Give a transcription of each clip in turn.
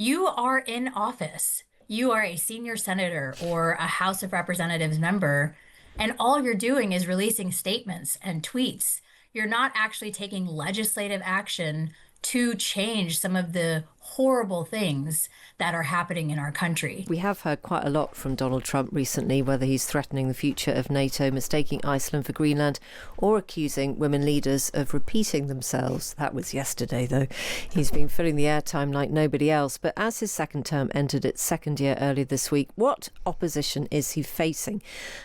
You are in office. You are a senior senator or a House of Representatives member, and all you're doing is releasing statements and tweets. You're not actually taking legislative action to change some of the horrible things that are happening in our country. We have heard quite a lot from Donald Trump recently, whether he's threatening the future of NATO, mistaking Iceland for Greenland, or accusing women leaders of repeating themselves. That was yesterday, though. He's been filling the airtime like nobody else. But as his second term entered its second year earlier this week, what opposition is he facing?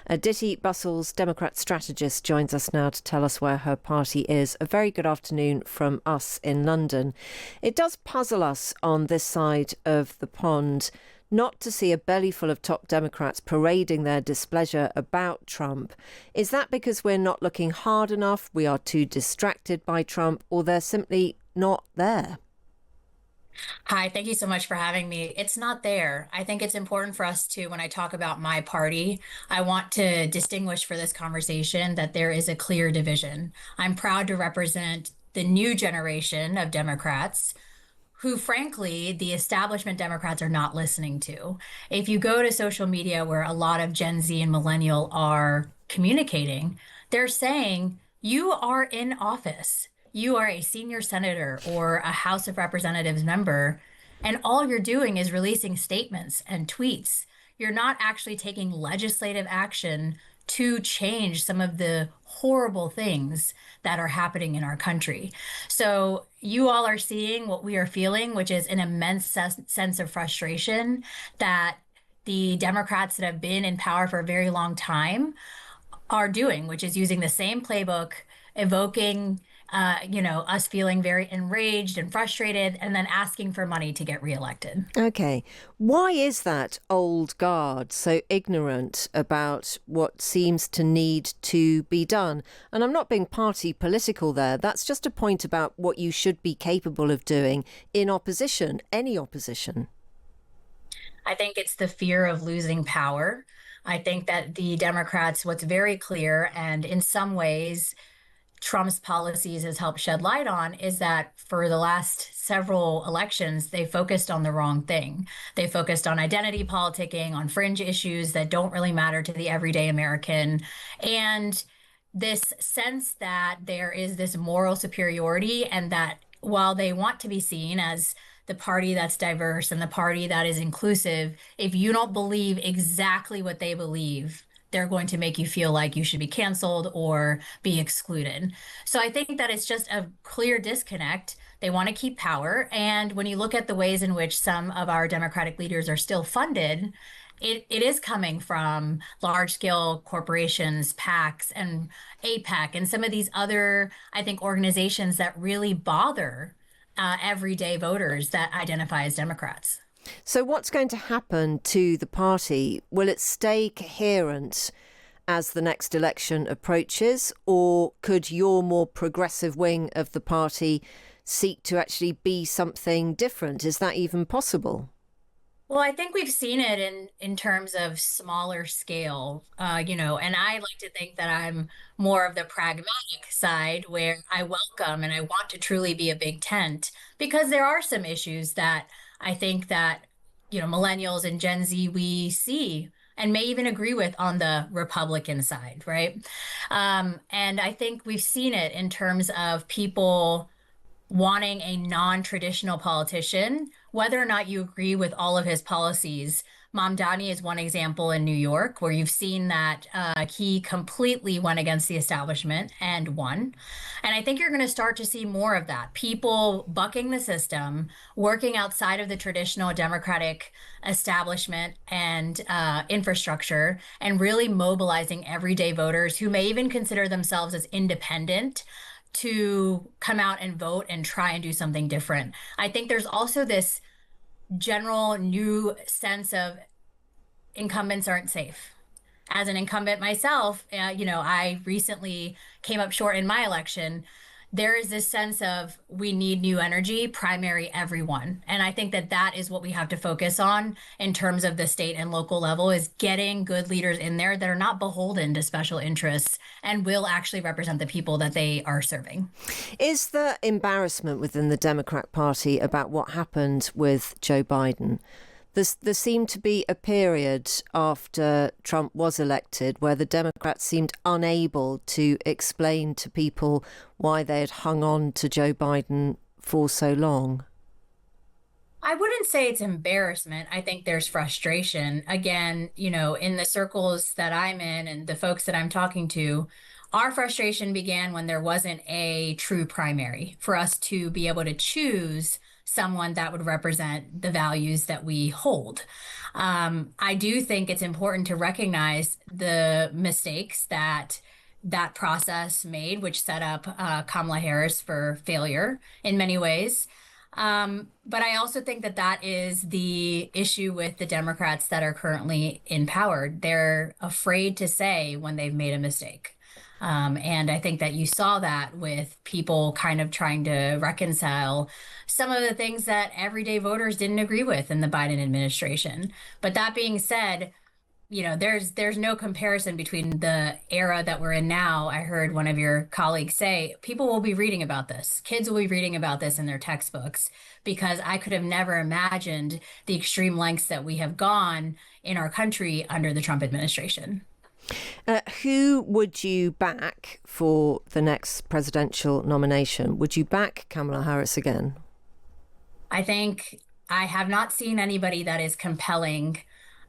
Aditi Bussells, Democrat strategist, joins us now to tell us where her party is. A very good afternoon from us in London. It does puzzle us on this side of the pond not to see a belly full of top Democrats parading their displeasure about Trump. Is that because we're not looking hard enough, we are too distracted by Trump, or they're simply not there? Hi, thank you so much for having me. It's not there. I think it's important for us to, when I talk about my party, I want to distinguish for this conversation that there is a clear division. I'm proud to represent the new generation of Democrats who, frankly, the establishment Democrats are not listening to. If you go to social media where a lot of Gen Z and millennial are communicating, they're saying, you are in office. You are a senior senator or a House of Representatives member, and all you're doing is releasing statements and tweets. You're not actually taking legislative action to change some of the horrible things that are happening in our country. So you all are seeing what we are feeling, which is an immense sense of frustration that the Democrats that have been in power for a very long time are doing, which is using the same playbook, evoking, us feeling very enraged and frustrated, and then asking for money to get reelected. Okay. Why is that old guard so ignorant about what seems to need to be done? And I'm not being party political there. That's just a point about what you should be capable of doing in opposition, any opposition. I think it's the fear of losing power. I think that the Democrats, what's very clear, and in some ways, Trump's policies has helped shed light on, is that for the last several elections, they focused on the wrong thing. They focused on identity politicking, on fringe issues that don't really matter to the everyday American. And this sense that there is this moral superiority, and that while they want to be seen as the party that's diverse and the party that is inclusive, if you don't believe exactly what they believe, they're going to make you feel like you should be canceled or be excluded. So I think that it's just a clear disconnect. They want to keep power. And when you look at the ways in which some of our Democratic leaders are still funded, it is coming from large scale corporations, PACs and APAC, and some of these other, I think, organizations that really bother everyday voters that identify as Democrats. So what's going to happen to the party? Will it stay coherent as the next election approaches, or could your more progressive wing of the party seek to actually be something different? Is that even possible? Well, I think we've seen it in terms of smaller scale, and I like to think that I'm more of the pragmatic side where I welcome and I want to truly be a big tent, because there are some issues that I think that, millennials and Gen Z, we see and may even agree with on the Republican side, right? And I think we've seen it in terms of people wanting a non-traditional politician, whether or not you agree with all of his policies. Mamdani is one example in New York where you've seen that he completely went against the establishment and won. And I think you're going to start to see more of that. People bucking the system, working outside of the traditional Democratic establishment and infrastructure, and really mobilizing everyday voters who may even consider themselves as independent to come out and vote and try and do something different. I think there's also this general new sense of incumbents aren't safe. As an incumbent myself, I recently came up short in my election. there is this sense of we need new energy, primary everyone. And I think that that is what we have to focus on in terms of the state and local level is getting good leaders in there that are not beholden to special interests and will actually represent the people that they are serving. Is there embarrassment within the Democrat Party about what happened with Joe Biden? There seemed to be a period after Trump was elected where the Democrats seemed unable to explain to people why they had hung on to Joe Biden for so long. I wouldn't say it's embarrassment. I think there's frustration. Again, in the circles that I'm in and the folks that I'm talking to, our frustration began when there wasn't a true primary for us to be able to choose someone that would represent the values that we hold. I do think it's important to recognize the mistakes that that process made, which set up Kamala Harris for failure in many ways. But I also think that that is the issue with the Democrats that are currently in power. They're afraid to say when they've made a mistake. And I think that you saw that with people kind of trying to reconcile some of the things that everyday voters didn't agree with in the Biden administration. But that being said, there's no comparison between the era that we're in now. I heard one of your colleagues say people will be reading about this. Kids will be reading about this in their textbooks because I could have never imagined the extreme lengths that we have gone in our country under the Trump administration. Who would you back for the next presidential nomination? Would you back Kamala Harris again? I think I have not seen anybody that is compelling,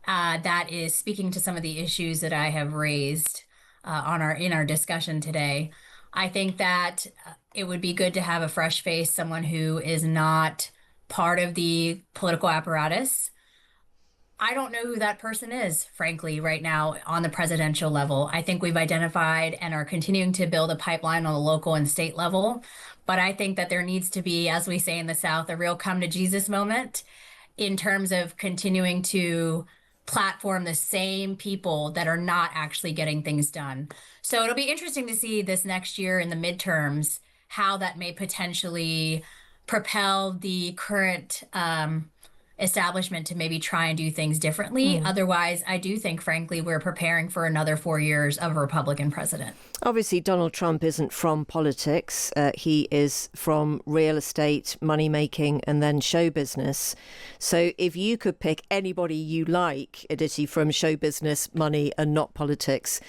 that is speaking to some of the issues that I have raised in our discussion today. I think that it would be good to have a fresh face, someone who is not part of the political apparatus. I don't know who that person is, frankly, right now on the presidential level. I think we've identified and are continuing to build a pipeline on the local and state level. But I think that there needs to be, as we say in the South, a real come to Jesus moment in terms of continuing to platform the same people that are not actually getting things done. So it'll be interesting to see this next year in the midterms, how that may potentially propel the current establishment to maybe try and do things differently. Otherwise, I do think, frankly, we're preparing for another 4 years of a Republican president. Obviously, Donald Trump isn't from politics. He is from real estate, money making, and then show business. So if you could pick anybody you like, Aditi, from show business, money, and not politics,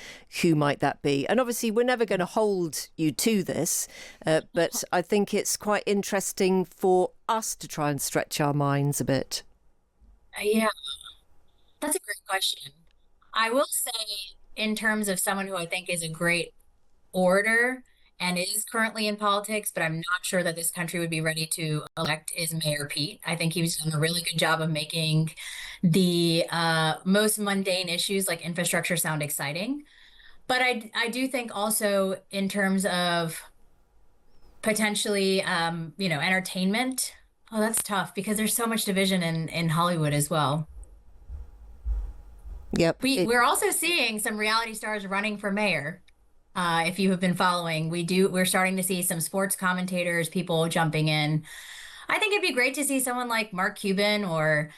who might that be? And obviously, we're never going to hold you to this, but I think it's quite interesting for us to try and stretch our minds a bit. Yeah, that's a great question. I will say, in terms of someone who I think is a great orator and is currently in politics, but I'm not sure that this country would be ready to elect, is Mayor Pete. I think he's done a really good job of making the most mundane issues like infrastructure sound exciting. But I do think also in terms of potentially, entertainment. Oh, that's tough because there's so much division in Hollywood as well. Yep. We're also seeing some reality stars running for mayor. If you have been following, we're starting to see some sports commentators, people jumping in. I think it'd be great to see someone like Mark Cuban or,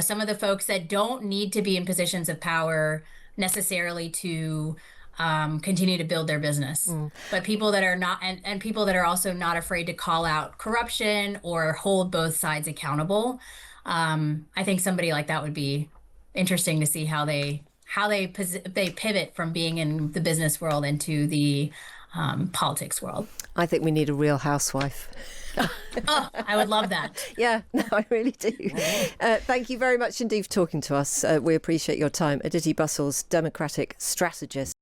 some of the folks that don't need to be in positions of power necessarily to continue to build their business. But people that are not, and people that are also not afraid to call out corruption or hold both sides accountable. I think somebody like that would be interesting to see how they pivot from being in the business world into the politics world. I think we need a real housewife. Oh, I would love that. Yeah, no, I really do. Thank you very much indeed for talking to us. We appreciate your time. Aditi Bussells, Democratic strategist.